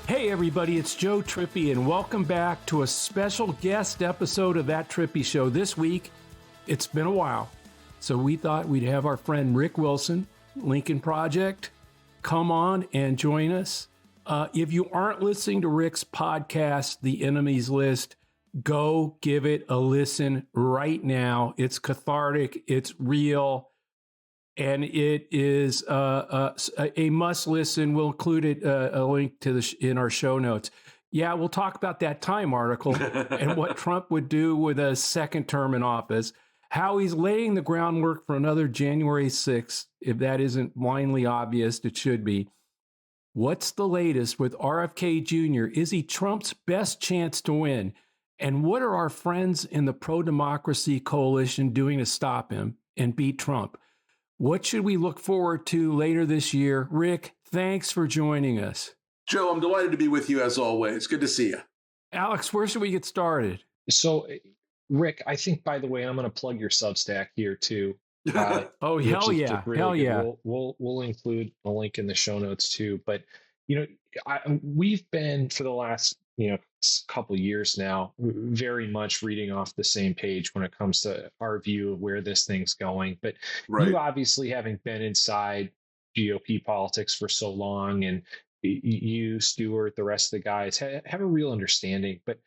Hey everybody, it's Joe Trippi and welcome back to a special guest episode of That Trippi Show. This week, it's been a while, so we thought we'd have our friend Rick Wilson, Lincoln Project, come on and join us. If you aren't listening to Rick's podcast, The Enemies List, go give it a listen right now. It's cathartic, it's real, and it is a must listen. We'll include it, a link to in our show notes. Yeah, we'll talk about that Time article and what Trump would do with a second term in office, how he's laying the groundwork for another January 6th. If that isn't blindly obvious, it should be. What's the latest with RFK Jr.? Is he Trump's best chance to win? And what are our friends in the pro-democracy coalition doing to stop him and beat Trump? What should we look forward to later this year? Rick, thanks for joining us. Joe, I'm delighted to be with you as always. Good to see you. Alex, where should we get started? So, Rick, I think, by the way, I'm going to plug your Substack here too. Oh, hell yeah. Really hell good. yeah. We'll include a link in the show notes too. But, we've been for the last, couple years now, very much reading off the same page when it comes to our view of where this thing's going. But You obviously, having been inside GOP politics for so long, and you, Stuart, the rest of the guys have a real understanding. But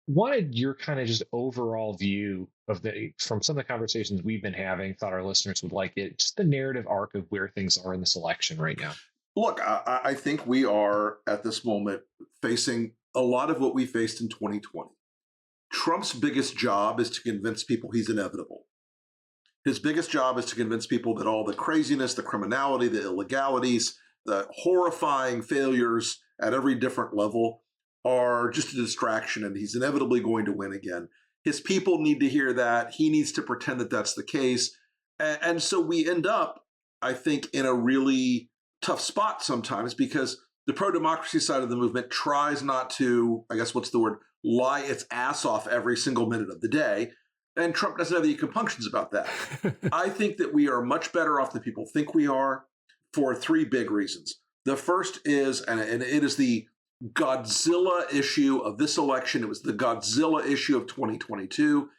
wanted your kind of just overall view of from some of the conversations we've been having, thought our listeners would like it, just the narrative arc of where things are in this election right now. Look, I think we are at this moment facing a lot of what we faced in 2020. Trump's biggest job is to convince people he's inevitable. His biggest job is to convince people that all the craziness, the criminality, the illegalities, the horrifying failures at every different level are just a distraction, and he's inevitably going to win again. His people need to hear that. He needs to pretend that that's the case. And so we end up, I think, in a really tough spot sometimes, because the pro-democracy side of the movement tries not to, lie its ass off every single minute of the day. And Trump doesn't have any compunctions about that. I think that we are much better off than people think we are for three big reasons. The first is, and it is the Godzilla issue of this election. It was the Godzilla issue of 2022.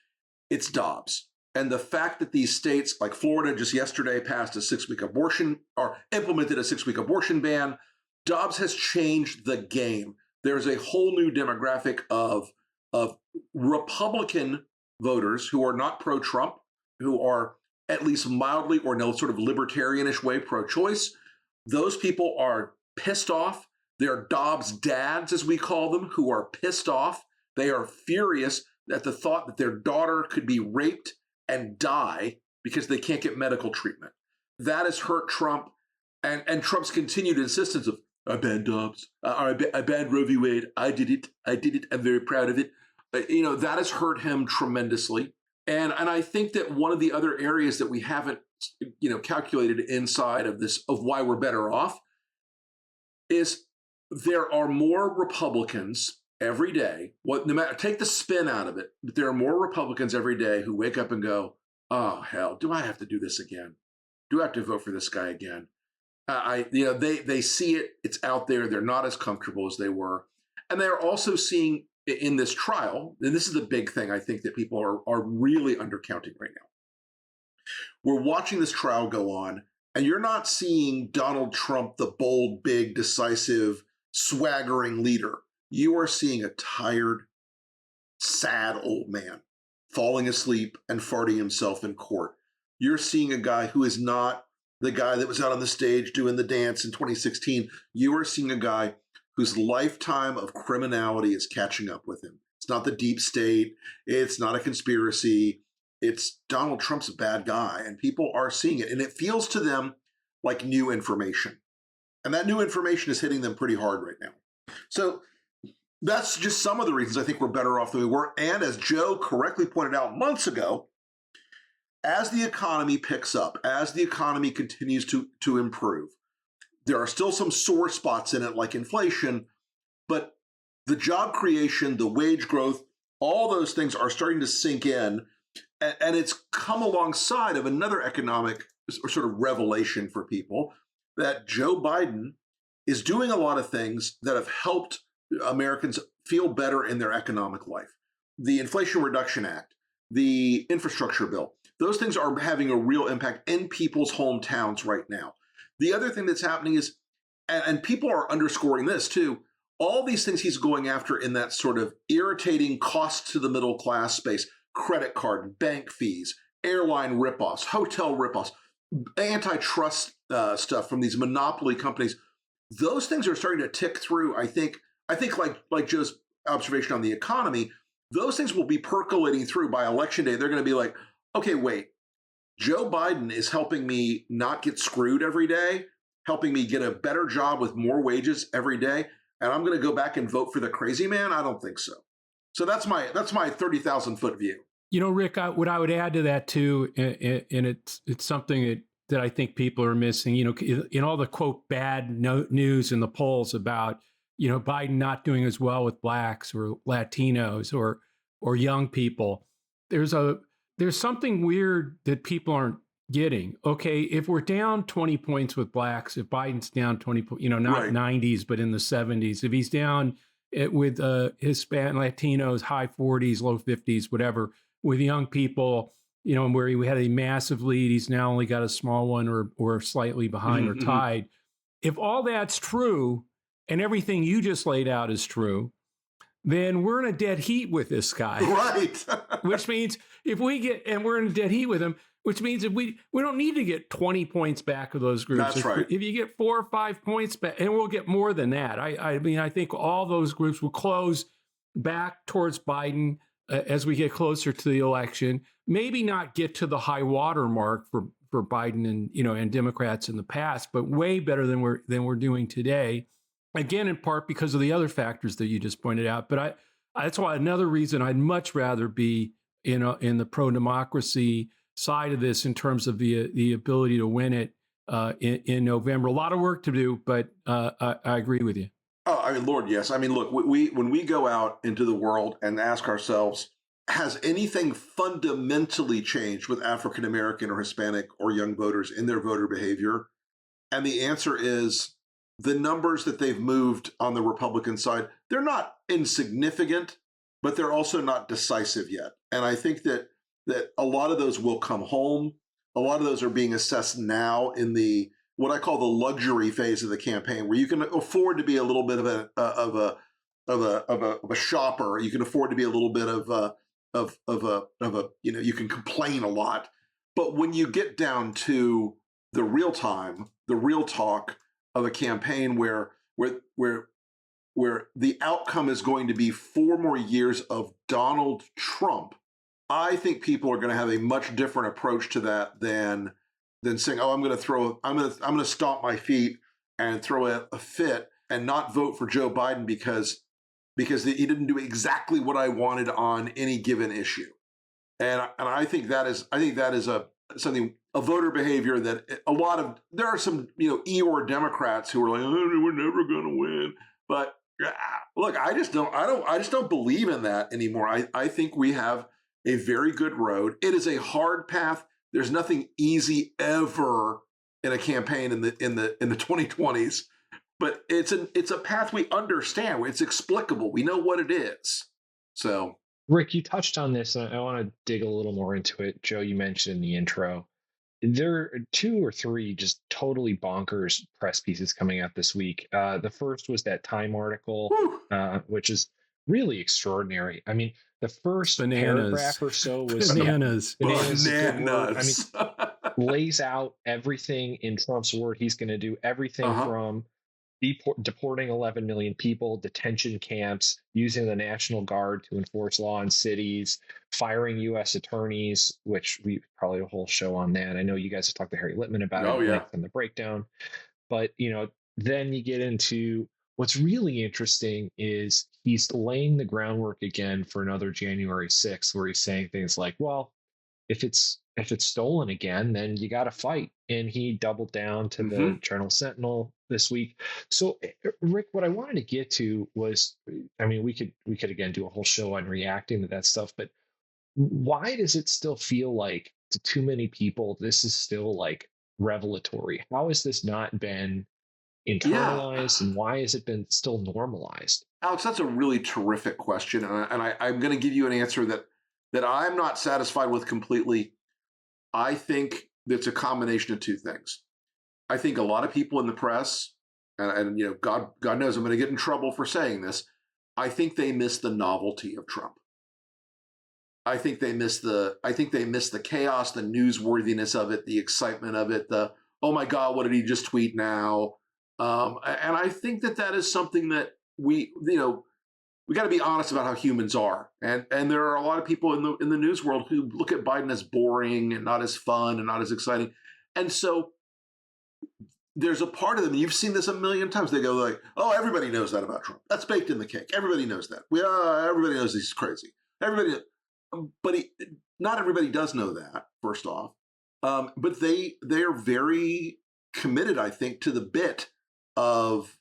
It's Dobbs. And the fact that these states like Florida just yesterday passed a 6-week abortion or implemented a 6-week abortion ban, Dobbs has changed the game. There's a whole new demographic of Republican voters who are not pro-Trump, who are at least mildly or no sort of libertarianish way pro-choice. Those people are pissed off. They're Dobbs dads, as we call them, who are pissed off. They are furious at the thought that their daughter could be raped and die because they can't get medical treatment. That has hurt Trump, and Trump's continued insistence of, I banned Dobbs, I banned Roe v. Wade, I did it, I'm very proud of it. That has hurt him tremendously. And I think that one of the other areas that we haven't, calculated inside of this, of why we're better off, is there are more Republicans every day. No matter, take the spin out of it, but there are more Republicans every day who wake up and go, "Oh hell, do I have to do this again? Do I have to vote for this guy again?" They see it; it's out there. They're not as comfortable as they were, and they're also seeing in this trial. And this is the big thing I think that people are really undercounting right now. We're watching this trial go on, and you're not seeing Donald Trump, the bold, big, decisive, swaggering leader. You are seeing a tired, sad old man falling asleep and farting himself in court. You're seeing a guy who is not the guy that was out on the stage doing the dance in 2016. You are seeing a guy whose lifetime of criminality is catching up with him. It's not the deep state. It's not a conspiracy. It's Donald Trump's a bad guy, and people are seeing it. And it feels to them like new information. And that new information is hitting them pretty hard right now. So that's just some of the reasons I think we're better off than we were. And as Joe correctly pointed out months ago, as the economy picks up, as the economy continues to improve, there are still some sore spots in it like inflation, but the job creation, the wage growth, all those things are starting to sink in. And it's come alongside of another economic sort of revelation for people, that Joe Biden is doing a lot of things that have helped Americans feel better in their economic life. The Inflation Reduction Act, the infrastructure bill, those things are having a real impact in people's hometowns right now. The other thing that's happening is, and people are underscoring this too, all these things he's going after in that sort of irritating cost to the middle class space, credit card, bank fees, airline ripoffs, hotel ripoffs, antitrust stuff from these monopoly companies. Those things are starting to tick through. I think like Joe's observation on the economy, those things will be percolating through by election day. They're going to be like, okay, wait, Joe Biden is helping me not get screwed every day, helping me get a better job with more wages every day, and I'm going to go back and vote for the crazy man? I don't think so. So that's my 30,000 foot view. You know, Rick, what I would add to that too, and it's something that I think people are missing. You know, in all the quote bad news in the polls about, you know, Biden not doing as well with blacks or Latinos or young people, there's something weird that people aren't getting. Okay, if we're down 20 points with blacks, if Biden's down 20 points, you know, not Right. 90s, but in the 70s, if he's down with Hispanic Latinos, high 40s, low 50s, whatever, with young people, you know, where he had a massive lead, he's now only got a small one or slightly behind or tied. If all that's true and everything you just laid out is true, then we're in a dead heat with this guy. Right. Which means we're in a dead heat with him, which means if we don't need to get 20 points back of those groups. That's right. If you get 4 or 5 points back, and we'll get more than that. I mean, I think all those groups will close back towards Biden as we get closer to the election. Maybe not get to the high water mark for Biden and Democrats in the past, but way better than we're doing today. Again, in part because of the other factors that you just pointed out. But that's why another reason I'd much rather be in the pro-democracy side of this in terms of the ability to win it in November. A lot of work to do, but I agree with you. Oh, I mean, Lord, yes. I mean, look, when we go out into the world and ask ourselves, has anything fundamentally changed with African American or Hispanic or young voters in their voter behavior? And the answer is the numbers that they've moved on the Republican side, they're not insignificant, but they're also not decisive yet. And I think that a lot of those will come home. A lot of those are being assessed now in the what I call the luxury phase of the campaign, where you can afford to be a little bit of a shopper. You can afford to be a little bit of a you can complain a lot. But when you get down to the real time, the real talk of a campaign where the outcome is going to be 4 more years of Donald Trump, I think people are going to have a much different approach to that than saying, "Oh, I'm going to stomp my feet and throw a fit and not vote for Joe Biden because he didn't do exactly what I wanted on any given issue." And I think that is a voter behavior that there are some Eeyore Democrats who are like, "Oh, we're never going to win." But look, I just don't believe in that anymore. I think we have a very good road. It is a hard path. There's nothing easy ever in a campaign in the 2020s, but it's a path we understand. It's explicable. We know what it is. So, Rick, you touched on this, and I want to dig a little more into it. Joe, you mentioned in the intro, there are 2 or 3 just totally bonkers press pieces coming out this week. The first was that Time article, which is really extraordinary. I mean, the first paragraph or so was bananas. Bananas. I mean, lays out everything in Trump's word he's going to do, everything from deporting 11 million people, detention camps, using the National Guard to enforce law in cities, firing U.S. attorneys, which we probably a whole show on that. I know you guys have talked to Harry Littman about it in the breakdown. But, then you get into what's really interesting is he's laying the groundwork again for another January 6th, where he's saying things like, well, if it's stolen again, then you got to fight. And he doubled down to the Journal Sentinel this week. So, Rick, what I wanted to get to was, I mean, we could again do a whole show on reacting to that stuff, but why does it still feel like to too many people this is still like revelatory? How has this not been internalized, and why has it been still normalized? Alex, that's a really terrific question, I'm going to give you an answer that I'm not satisfied with completely. I think it's a combination of two things. I think a lot of people in the press, and God knows I'm going to get in trouble for saying this. I think they miss the novelty of Trump. I think they miss the chaos, the newsworthiness of it, the excitement of it, the, oh my God, what did he just tweet now? And I think that is something that we got to be honest about how humans are. And there are a lot of people in the news world who look at Biden as boring and not as fun and not as exciting. And so there's a part of them, you've seen this a million times, they go like, oh, everybody knows that about Trump. That's baked in the cake. Everybody knows that. Everybody knows he's crazy. Not everybody does know that, first off. But they are very committed, I think, to the bit of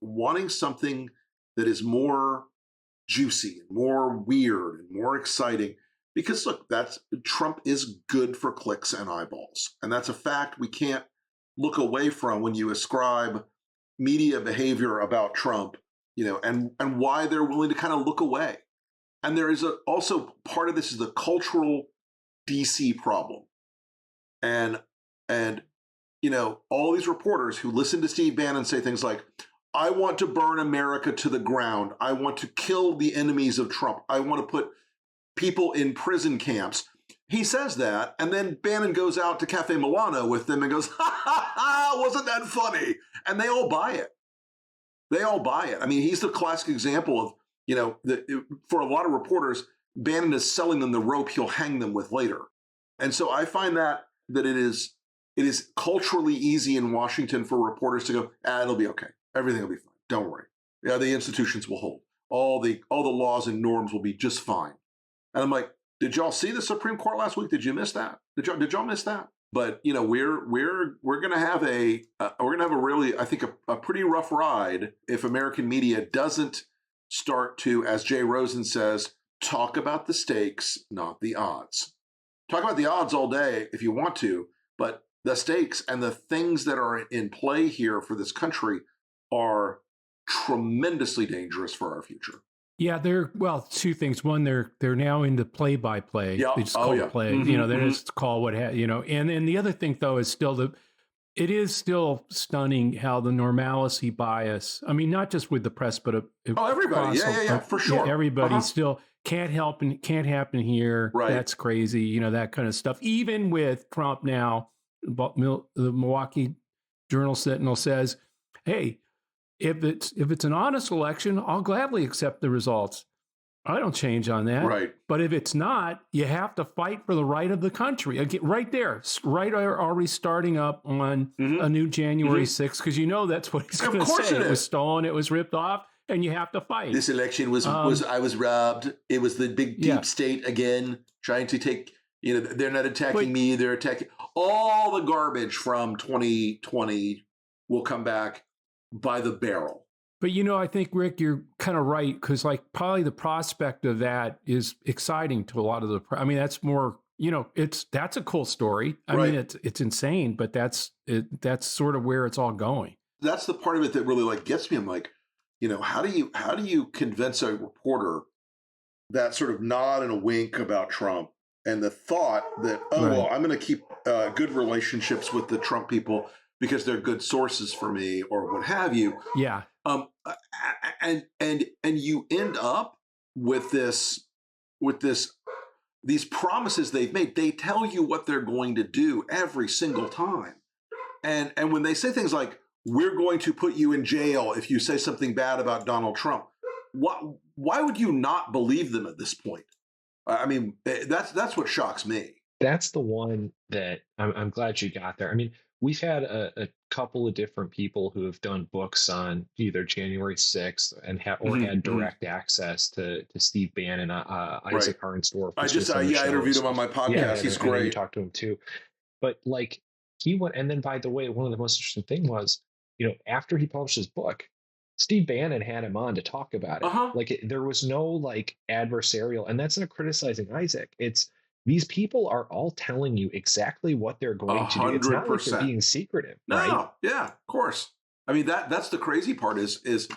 wanting something that is more juicy and more weird and more exciting. Because look, Trump is good for clicks and eyeballs. And that's a fact we can't look away from when you ascribe media behavior about Trump, and why they're willing to kind of look away. And there is also part of this is the cultural DC problem. And all these reporters who listen to Steve Bannon say things like, I want to burn America to the ground. I want to kill the enemies of Trump. I want to put people in prison camps. He says that, and then Bannon goes out to Cafe Milano with them and goes, ha, ha, ha, wasn't that funny? And they all buy it. I mean, he's the classic example of, for a lot of reporters, Bannon is selling them the rope he'll hang them with later. And so I find that it is culturally easy in Washington for reporters to go, it'll be okay. Everything will be fine. Don't worry. Yeah, the institutions will hold. All the laws and norms will be just fine. And I'm like, did y'all see the Supreme Court last week? Did you miss that? Did y'all miss that? But we're gonna have a really, I think, a pretty rough ride if American media doesn't start to, as Jay Rosen says, talk about the stakes, not the odds. Talk about the odds all day if you want to, but the stakes and the things that are in play here for this country are tremendously dangerous for our future. Yeah, two things. One, they're now into play-by-play. Yeah. They just call it play. Mm-hmm, They just call and the other thing though is still it is still stunning how the normalcy bias. I mean, not just with the press, but everybody. Yeah, for sure. Everybody still can't happen here. Right. That's crazy. That kind of stuff. Even with Trump now, the Milwaukee Journal-Sentinel says, "Hey, if it's an honest election, I'll gladly accept the results. I don't change on that. Right. But if it's not, you have to fight for the right of the country." Again, right there, right already starting up on a new January 6th, because that's what he's going to say. It was stolen, it was ripped off, and you have to fight. This election was I was robbed. It was the big deep state again, trying to take, they're not attacking me, they're attacking. All the garbage from 2020 will come back by the barrel. But I think, Rick, you're kind of right, because probably the prospect of that is exciting to a lot of the. I mean, that's more. That's a cool story. I mean, it's insane, but that's sort of where it's all going. That's the part of it that really gets me. I'm like, how do you convince a reporter that sort of nod and a wink about Trump and the thought that well, I'm going to keep good relationships with the Trump people because they're good sources for me or what have you. Yeah. And you end up with these promises they've made. They tell you what they're going to do every single time. And when they say things like, we're going to put you in jail if you say something bad about Donald Trump, why would you not believe them at this point? I mean, that's what shocks me. That's the one that I'm glad you got there. I mean, we've had a couple of different people who have done books on either January 6th and had direct access to Steve Bannon, Isaac Harnsdorf. I interviewed him on my podcast. Yeah, he's great. You talked to him too. But he went, and then by the way, one of the most interesting thing was, after he published his book, Steve Bannon had him on to talk about it. There was no adversarial, and that's not criticizing Isaac. It's these people are all telling you exactly what they're going to do. It's not like they're being secretive, right? Yeah, of course. I mean, that's the crazy part is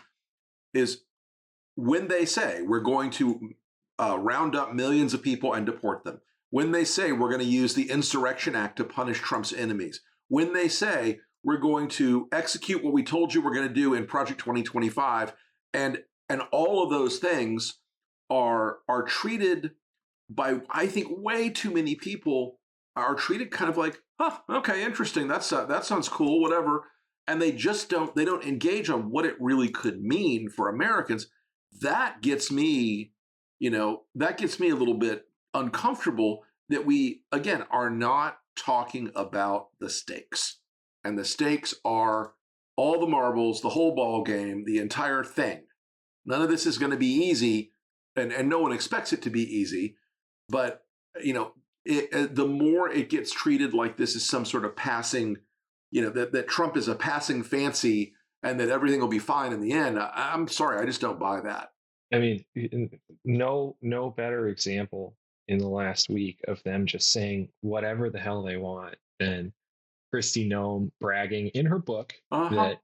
when they say we're going to round up millions of people and deport them, when they say we're going to use the Insurrection Act to punish Trump's enemies, when they say we're going to execute what we told you we're going to do in Project 2025, and all of those things are treated by, I think, way too many people are treated kind of like, huh, okay, interesting, that sounds cool, whatever, and they don't engage on what it really could mean for Americans. That gets me, that gets me a little bit uncomfortable that we, again, are not talking about the stakes. And the stakes are all the marbles, the whole ball game, the entire thing. None of this is going to be easy, and no one expects it to be easy. But, the more it gets treated like this is some sort of passing, that Trump is a passing fancy and that everything will be fine in the end. I'm sorry, I just don't buy that. I mean, no better example in the last week of them just saying whatever the hell they want. And Christi Noem bragging in her book that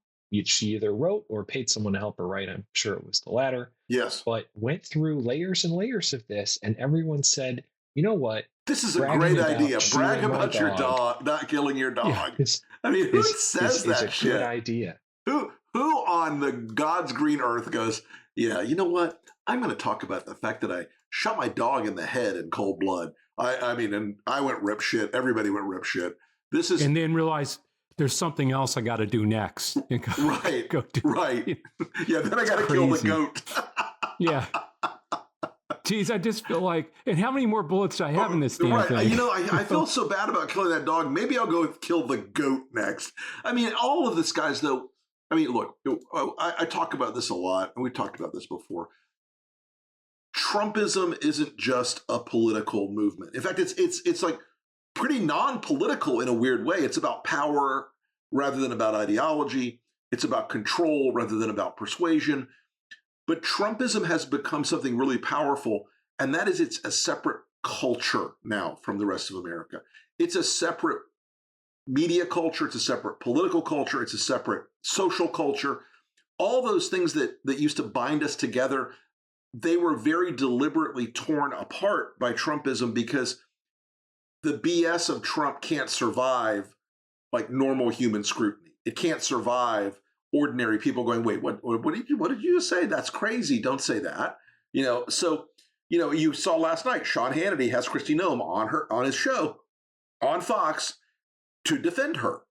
she either wrote or paid someone to help her write. I'm sure it was the latter. Yes. But went through layers and layers of this, and everyone said, you know what? This is a great idea. Brag about your dog, not killing your dog. Yeah, I mean, who says that is a shit? Good idea. Who on the God's green earth goes, yeah, you know what? I'm going to talk about the fact that I shot my dog in the head in cold blood. I mean, and I went rip shit. Everybody went rip shit. This is, and then realize there's something else I got to do next. Right. Right. Yeah. Then I got to kill the goat. Yeah. Geez, I just feel like, and how many more bullets do I have in this damn thing? I feel so bad about killing that dog. Maybe I'll go kill the goat next. I mean, all of this, guys, though. I mean, look, I talk about this a lot, and we've talked about this before. Trumpism isn't just a political movement. In fact, it's like pretty non-political in a weird way. It's about power rather than about ideology. It's about control rather than about persuasion. But Trumpism has become something really powerful, and that is it's a separate culture now from the rest of America. It's a separate media culture. It's a separate political culture. It's a separate social culture. All those things that used to bind us together, they were very deliberately torn apart by Trumpism because the BS of Trump can't survive like normal human scrutiny. It can't survive ordinary people going, wait, what did you just say? That's crazy. Don't say that. So you saw last night, Sean Hannity has Kristi Noem on his show on Fox to defend her.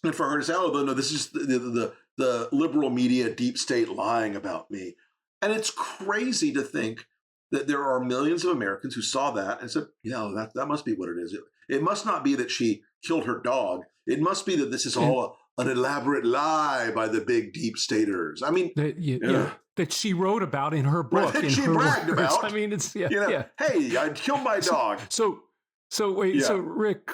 And for her to say, oh, no, this is the liberal media deep state lying about me. And it's crazy to think that there are millions of Americans who saw that and said, that must be what it is. It must not be that she killed her dog. It must be that this is all an elaborate lie by the big deep staters. I mean, that she wrote about in her book. That she bragged about. I mean, it's hey, I killed my dog. So wait, so Rick,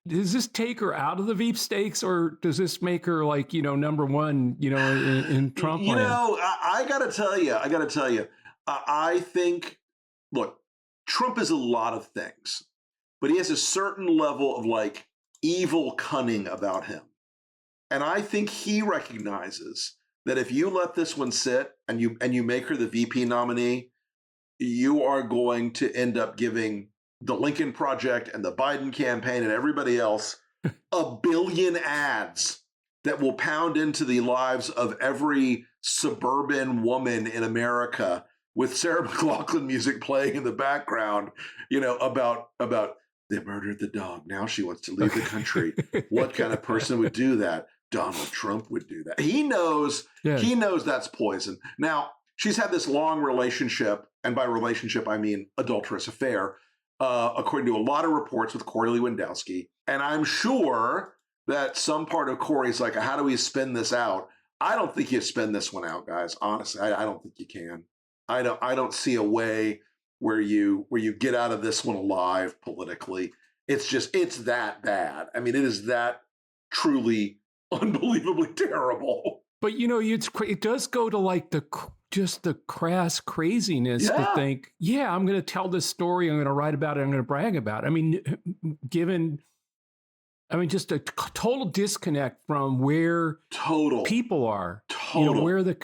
does this take her out of the Veep stakes, or does this make her like number one? In Trump land? I gotta tell you, I think, look, Trump is a lot of things, but he has a certain level of like evil cunning about him. And I think he recognizes that if you let this one sit and you make her the VP nominee, you are going to end up giving the Lincoln Project and the Biden campaign and everybody else $1 billion ads that will pound into the lives of every suburban woman in America with Sarah McLachlan music playing in the background, about they murdered the dog. Now she wants to leave the country. What kind of person would do that? Donald Trump would do that. He knows that's poison. Now, she's had this long relationship, and by relationship, I mean adulterous affair, according to a lot of reports with Corey Lewandowski. And I'm sure that some part of Corey's like, how do we spin this out? I don't think you spin this one out, guys. Honestly, I don't think you can. I don't see a way where you get out of this one alive politically. It's that bad. I mean, it is that truly unbelievably terrible. But it does go to like the crass craziness to think, I'm going to tell this story, I'm going to write about it, I'm going to brag about it. I mean, given I mean, just a total disconnect from where people are. Total.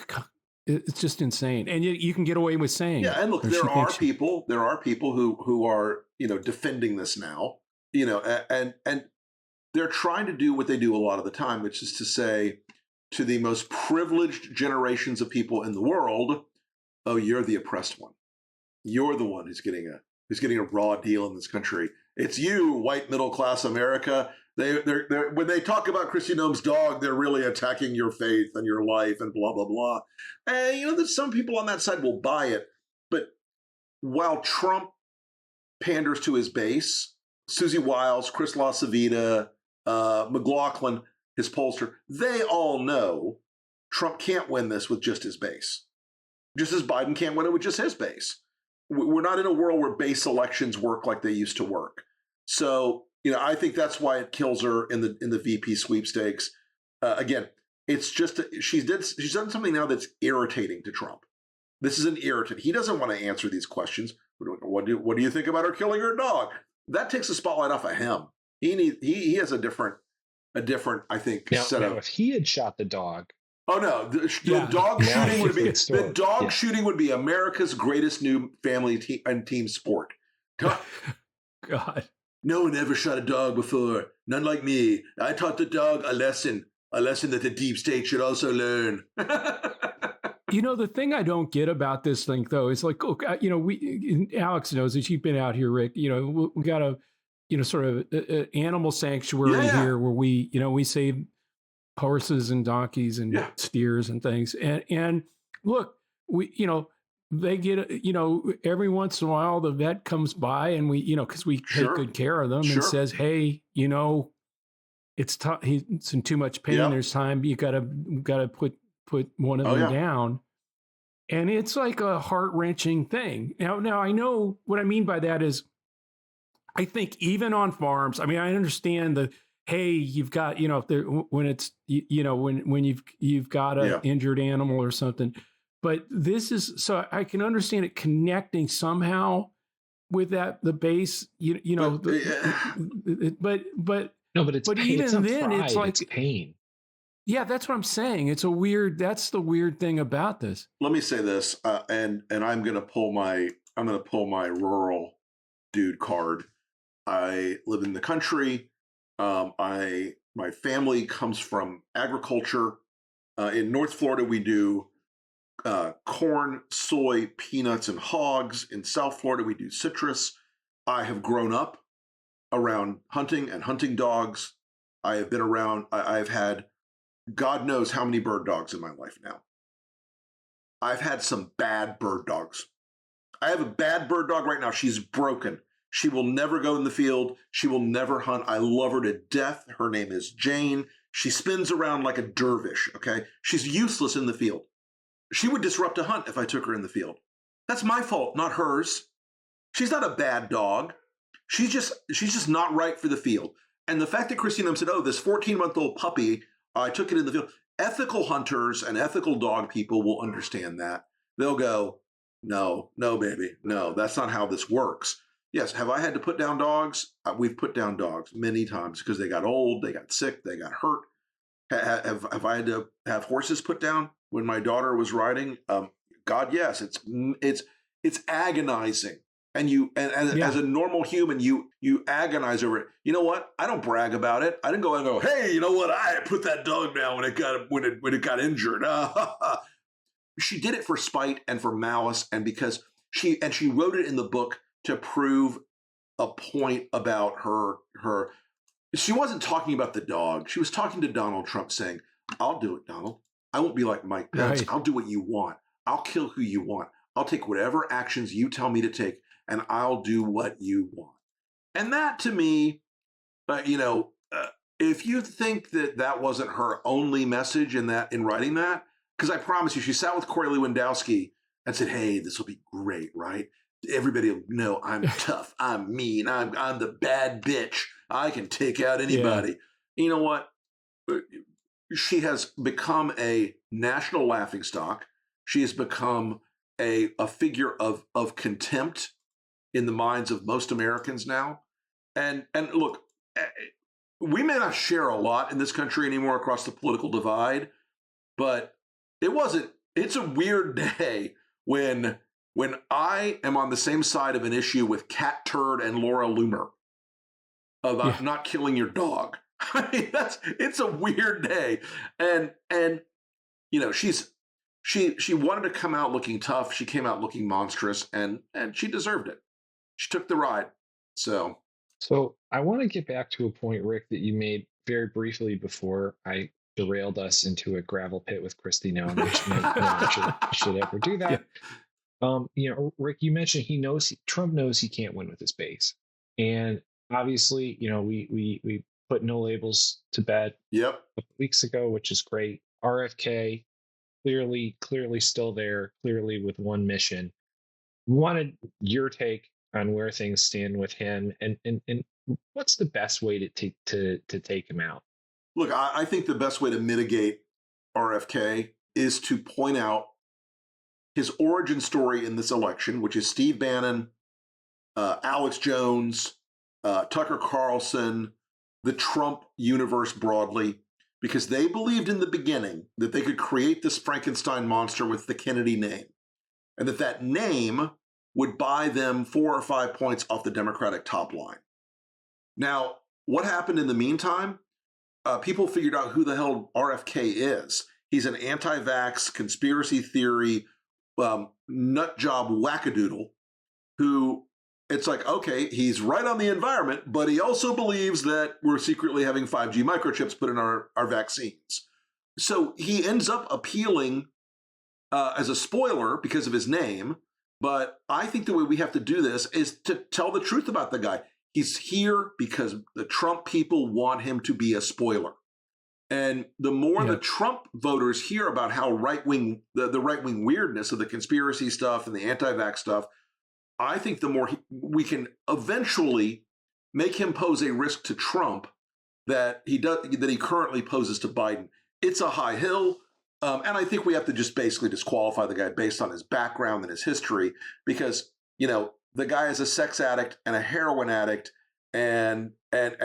It's just insane. And you can get away with saying it. And look, there are people who are, defending this now, and they're trying to do what they do a lot of the time, which is to say to the most privileged generations of people in the world, oh, you're the oppressed one. You're the one who's getting a raw deal in this country. It's you, white middle class America. They're when they talk about Kristi Noem's dog, they're really attacking your faith and your life and blah blah blah. And that some people on that side will buy it. But while Trump panders to his base, Susie Wiles, Chris LaCivita, McLaughlin, his pollster, they all know Trump can't win this with just his base, just as Biden can't win it with just his base. We're not in a world where base elections work like they used to work. So, I think that's why it kills her in the VP sweepstakes. Again, it's just she's done something now that's irritating to Trump. This is an irritant. He doesn't want to answer these questions. What do you think about her killing her dog? That takes the spotlight off of him. He has a different I think set up. If he had shot the dog. Oh no! The dog shooting would be shooting would be America's greatest new family and team sport. God, no one ever shot a dog before. None like me. I taught the dog a lesson that the deep state should also learn. The thing I don't get about this thing though is like, Alex knows that you've been out here, Rick. We got a sort of animal sanctuary here where we save horses and donkeys and steers and things. And look, they get, every once in a while the vet comes by and we, because we take good care of them and says, hey, it's in too much pain. There's time. You gotta put one of them down. And it's like a heart-wrenching thing. Now I know what I mean by that is I think even on farms, I mean, I understand the, hey, you've got, when it's, when you've got an injured animal or something, but this is, so I can understand it connecting somehow with the base, but no, but it's but pain. even it's then, pride. it's like it's pain. Yeah, that's what I'm saying. That's the weird thing about this. Let me say this, and I'm gonna pull my rural dude card. I live in the country. My family comes from agriculture. In North Florida, we do corn, soy, peanuts, and hogs. In South Florida, we do citrus. I have grown up around hunting and hunting dogs. I have been around, I've had God knows how many bird dogs in my life now. I've had some bad bird dogs. I have a bad bird dog right now. She's broken. She will never go in the field. She will never hunt. I love her to death. Her name is Jane. She spins around like a dervish, okay? She's useless in the field. She would disrupt a hunt if I took her in the field. That's my fault, not hers. She's not a bad dog. She's just not right for the field. And the fact that Christi Noem said, oh, this 14-month-old puppy, I took it in the field. Ethical hunters and ethical dog people will understand that. They'll go, no, baby, no, that's not how this works. Yes, have I had to put down dogs? We've put down dogs many times because they got old, they got sick, they got hurt. Have I had to have horses put down when my daughter was riding? God, yes, it's agonizing. And as a normal human, you agonize over it. You know what? I don't brag about it. I didn't go and go, hey, you know what? I put that dog down when it got injured. She did it for spite and for malice, and because she wrote it in the book to prove a point about her. She wasn't talking about the dog. She was talking to Donald Trump, saying, "I'll do it, Donald. I won't be like Mike Pence. Right. I'll do what you want. I'll kill who you want. I'll take whatever actions you tell me to take." And I'll do what you want. And that to me, if you think that wasn't her only message in writing that, because I promise you, she sat with Corey Lewandowski and said, hey, this will be great, right? Everybody will know I'm tough, I'm mean, I'm the bad bitch. I can take out anybody. Yeah. You know what? She has become a national laughingstock. She has become a figure of contempt in the minds of most Americans now. And look, we may not share a lot in this country anymore across the political divide, but it's a weird day when I am on the same side of an issue with Cat Turd and Laura Loomer about not killing your dog. I mean, it's a weird day. And she wanted to come out looking tough. She came out looking monstrous, and she deserved it. She took the ride. So I want to get back to a point, Rick, that you made very briefly before I derailed us into a gravel pit with Christi Noem, which no one should ever do that. Rick, you mentioned Trump knows he can't win with his base, and obviously, we put no labels to bed. Yep. A couple weeks ago, which is great. RFK clearly still there, clearly with one mission. Wanted your take on where things stand with him, and what's the best way to take him out? Look, I think the best way to mitigate RFK is to point out his origin story in this election, which is Steve Bannon, Alex Jones, Tucker Carlson, the Trump universe broadly, because they believed in the beginning that they could create this Frankenstein monster with the Kennedy name, and that name would buy them 4 or 5 points off the Democratic top line. Now, what happened in the meantime? People figured out who the hell RFK is. He's an anti-vax, conspiracy theory, nut job wackadoodle who it's like, okay, he's right on the environment, but he also believes that we're secretly having 5G microchips put in our vaccines. So he ends up appealing as a spoiler because of his name. But I think the way we have to do this is to tell the truth about the guy. He's here because the Trump people want him to be a spoiler. And the more the Trump voters hear about how right-wing, the right-wing weirdness of the conspiracy stuff and the anti-vax stuff, I think the more we can eventually make him pose a risk to Trump that he currently poses to Biden. It's a high hill. And I think we have to just basically disqualify the guy based on his background and his history, because, the guy is a sex addict and a heroin addict, and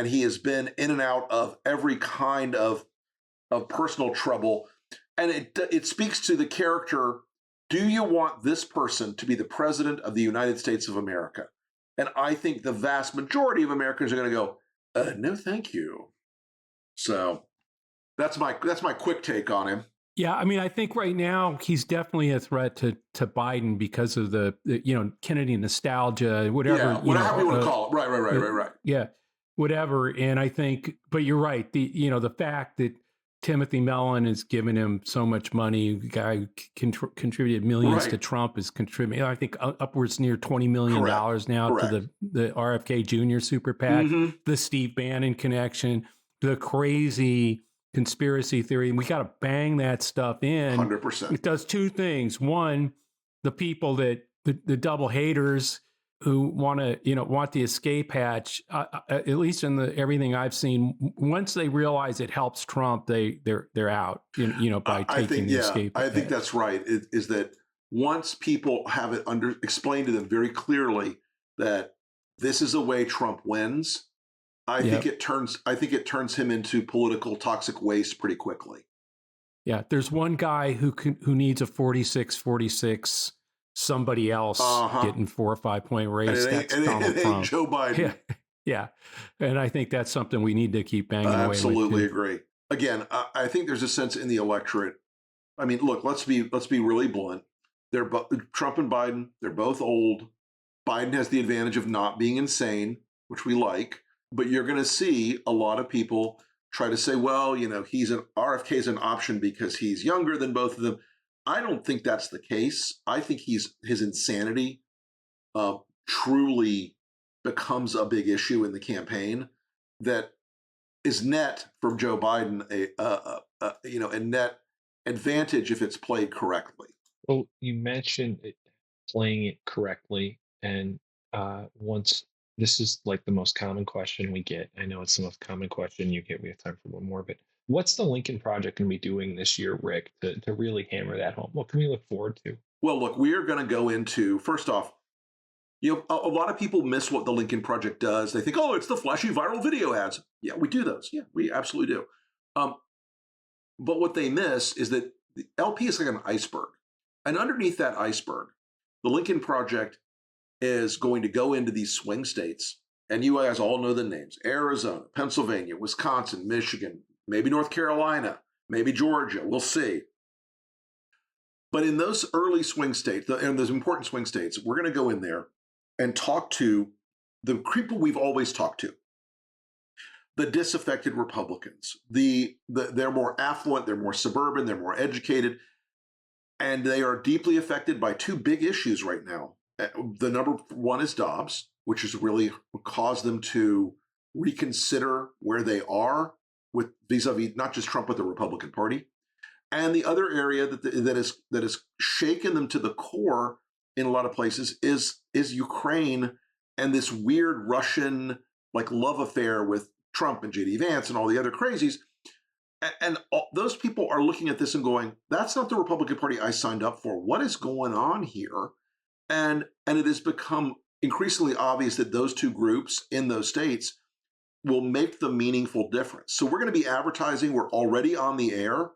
he has been in and out of every kind of personal trouble. And it speaks to the character. Do you want this person to be the president of the United States of America? And I think the vast majority of Americans are going to go, no, thank you. So that's my quick take on him. Yeah, I mean, I think right now he's definitely a threat to Biden because of the Kennedy nostalgia, whatever. Yeah, whatever you want to call it. Right. Yeah, whatever. And I think, but you're right. The fact that Timothy Mellon has given him so much money, the guy contributed millions to Trump, is contributing, I think, upwards near $20 million now to the RFK Jr. super PAC, the Steve Bannon connection, the crazy conspiracy theory. And we got to bang that stuff in. 100%. It does two things. One, the people that the double haters who want the escape hatch, at least in everything I've seen, once they realize it helps Trump, they're out, by taking the escape hatch. I think that's right. Is that once people have it explained to them very clearly that this is a way Trump wins, I think it turns him into political toxic waste pretty quickly. Yeah, there's one guy who needs a 46-46. Somebody else getting 4 or 5 point raise. That's Donald Trump. Joe Biden. Yeah. And I think that's something we need to keep banging away with. Absolutely agree. Again, I think there's a sense in the electorate. I mean, look, let's be really blunt. They're Trump and Biden. They're both old. Biden has the advantage of not being insane, which we like. But you're going to see a lot of people try to say, well, RFK is an option because he's younger than both of them. I don't think that's the case. I think his insanity truly becomes a big issue in the campaign that is net from Joe Biden a net advantage if it's played correctly. Well, you mentioned playing it correctly, and once this is like the most common question we get. I know it's the most common question you get. We have time for one more, but what's the Lincoln Project going to be doing this year, Rick, to really hammer that home? What can we look forward to? Well, look, we are going to go into, first off, A lot of people miss what the Lincoln Project does. They think, oh, it's the flashy viral video ads. Yeah, we do those. Yeah, we absolutely do. But what they miss is that the LP is like an iceberg. And underneath that iceberg, the Lincoln Project is going to go into these swing states. And you guys all know the names: Arizona, Pennsylvania, Wisconsin, Michigan, maybe North Carolina, maybe Georgia. We'll see. But in those early swing states, and those important swing states, we're going to go in there and talk to the people we've always talked to, the disaffected Republicans. They're more affluent, they're more suburban, they're more educated, and they are deeply affected by two big issues right now. The number one is Dobbs, which has really caused them to reconsider where they are with vis-a-vis not just Trump, but the Republican Party. And the other area that is shaken them to the core in a lot of places is Ukraine and this weird Russian like love affair with Trump and JD Vance and all the other crazies. And those people are looking at this and going, that's not the Republican Party I signed up for. What is going on here? And it has become increasingly obvious that those two groups in those states will make the meaningful difference. So we're going to be advertising. We're already on the air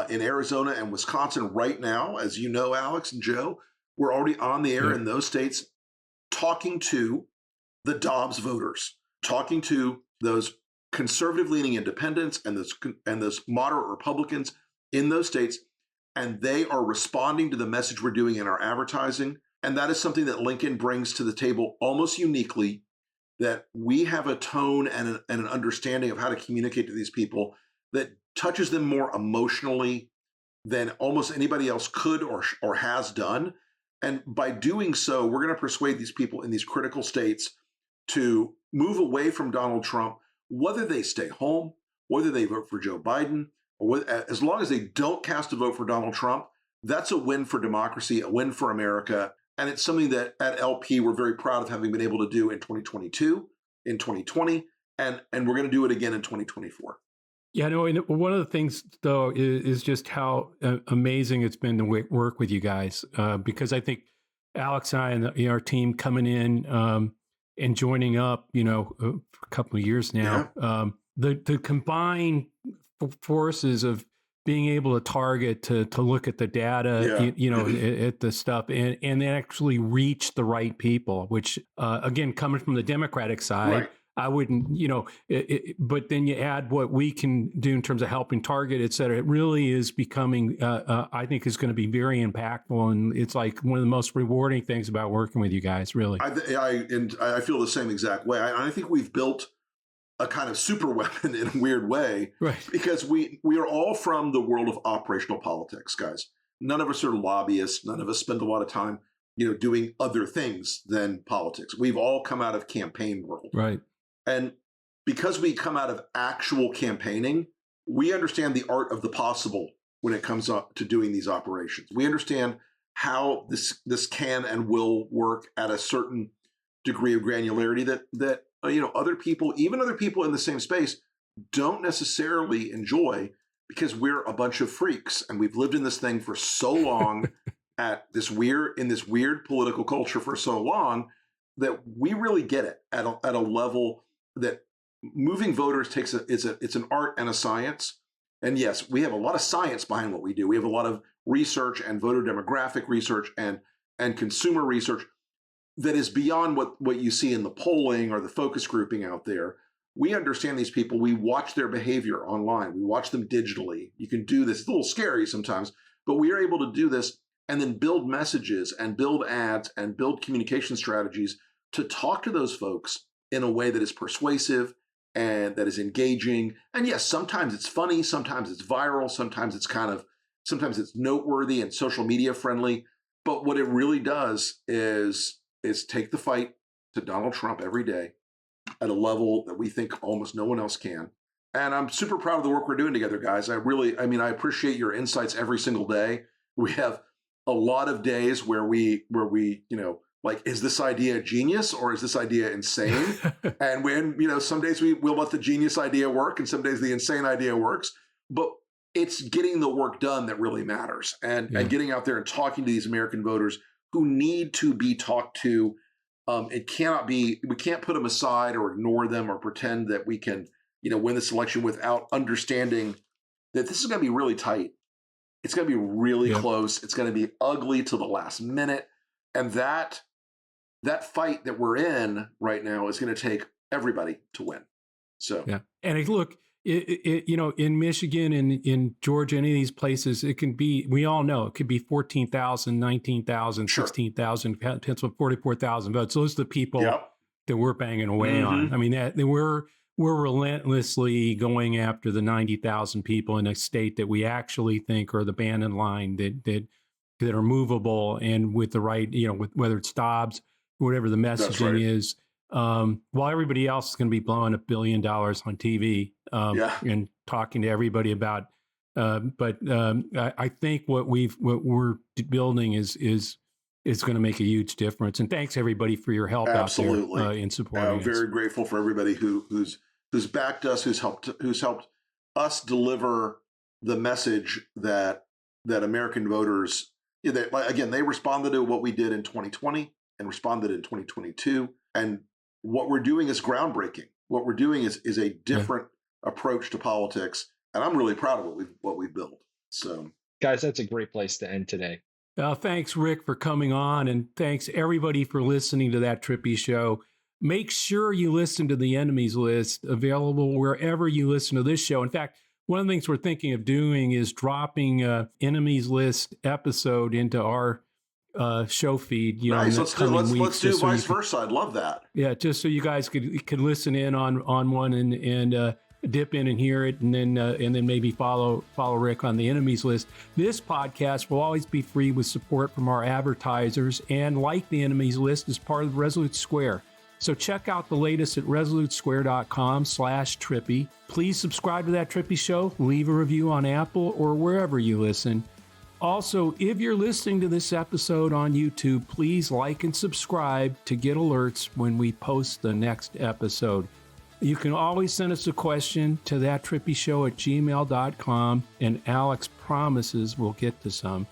in Arizona and Wisconsin right now. As you know, Alex and Joe, we're already on the air in those states talking to the Dobbs voters, talking to those conservative-leaning independents and those moderate Republicans in those states, and they are responding to the message we're doing in our advertising. And that is something that Lincoln brings to the table almost uniquely, that we have a tone and an understanding of how to communicate to these people that touches them more emotionally than almost anybody else could or has done. And by doing so, we're going to persuade these people in these critical states to move away from Donald Trump, whether they stay home, whether they vote for Joe Biden, or as long as they don't cast a vote for Donald Trump. That's a win for democracy, a win for America. And it's something that at LP we're very proud of having been able to do in 2022, in 2020, and we're going to do it again in 2024. Yeah, no, and one of the things, though, is just how amazing it's been to work with you guys, because I think Alex and I and our team coming in and joining up, for a couple of years now, the combined forces of being able to target, to look at the data, at the stuff and actually reach the right people, which, again, coming from the Democratic side, right. I wouldn't, but then you add what we can do in terms of helping target, et cetera. It really is becoming, I think is going to be very impactful. And it's like one of the most rewarding things about working with you guys, really. I feel the same exact way. I think we've built a kind of super weapon in a weird way, right? Because we are all from the world of operational politics, guys. None of us are lobbyists. None of us spend a lot of time, doing other things than politics. We've all come out of campaign world. Right. And because we come out of actual campaigning, we understand the art of the possible when it comes up to doing these operations. We understand how this can and will work at a certain degree of granularity that other people, even other people in the same space, don't necessarily enjoy, because we're a bunch of freaks and we've lived in this thing for so long in this weird political culture for so long that we really get it at a level that moving voters it's an art and a science. And yes, we have a lot of science behind what we do. We have a lot of research and voter demographic research and consumer research that is beyond what you see in the polling or the focus grouping out there. We understand these people. We watch their behavior online. We watch them digitally. You can do this. It's a little scary sometimes, but we are able to do this and then build messages and build ads and build communication strategies to talk to those folks in a way that is persuasive and that is engaging. And yes, sometimes it's funny, sometimes it's viral, sometimes it's noteworthy and social media friendly. But what it really does is take the fight to Donald Trump every day at a level that we think almost no one else can. And I'm super proud of the work we're doing together, guys. I appreciate your insights every single day. We have a lot of days where we like, is this idea genius or is this idea insane? And when, some days we'll let the genius idea work and some days the insane idea works, but it's getting the work done that really matters. And getting out there and talking to these American voters who need to be talked to It cannot be. We can't put them aside or ignore them or pretend that we can, win this election without understanding that this is going to be really tight. It's going to be really close. It's going to be ugly to the last minute, and that fight that we're in right now is going to take everybody to win. So yeah, and look, in Michigan and in Georgia, any of these places, it can be. We all know it could be 14,000, 19,000, 16,000, 44,000 votes. Those are the people that we're banging away on. I mean, we're relentlessly going after the 90,000 people in a state that we actually think are the Bannon line that are movable and with the right, with whether it's Dobbs, whatever the messaging is. While everybody else is going to be blowing $1 billion on TV and talking to everybody about, but I think what we're building is going to make a huge difference. And thanks everybody for your help out there in supporting us. I'm very grateful for everybody who's backed us, who's helped us deliver the message that American voters, they responded to what we did in 2020 and responded in 2022. And what we're doing is groundbreaking. What we're doing is a different approach to politics, and I'm really proud of what we've built. So, guys, that's a great place to end today. Thanks, Rick, for coming on, and thanks everybody for listening to That Trippi Show. Make sure you listen to the Enemies List, available wherever you listen to this show. In fact, one of the things we're thinking of doing is dropping Enemies List episode into our show feed. Nice. Let's do vice versa. I'd love that. Yeah, just so you guys could listen in on one and dip in and hear it, and then maybe follow Rick on the Enemies List. This podcast will always be free with support from our advertisers, and like the Enemies List, is part of Resolute Square. So check out the latest at resolutesquare.com/Trippi. Please subscribe to That Trippi Show. Leave a review on Apple or wherever you listen. Also, if you're listening to this episode on YouTube, please like and subscribe to get alerts when we post the next episode. You can always send us a question to thattrippishow@gmail.com, and Alex promises we'll get to some.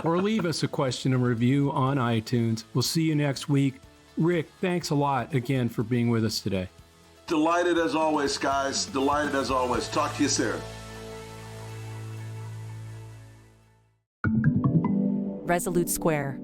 Or leave us a question and review on iTunes. We'll see you next week. Rick, thanks a lot again for being with us today. Delighted as always, guys. Delighted as always. Talk to you soon. Resolute Square.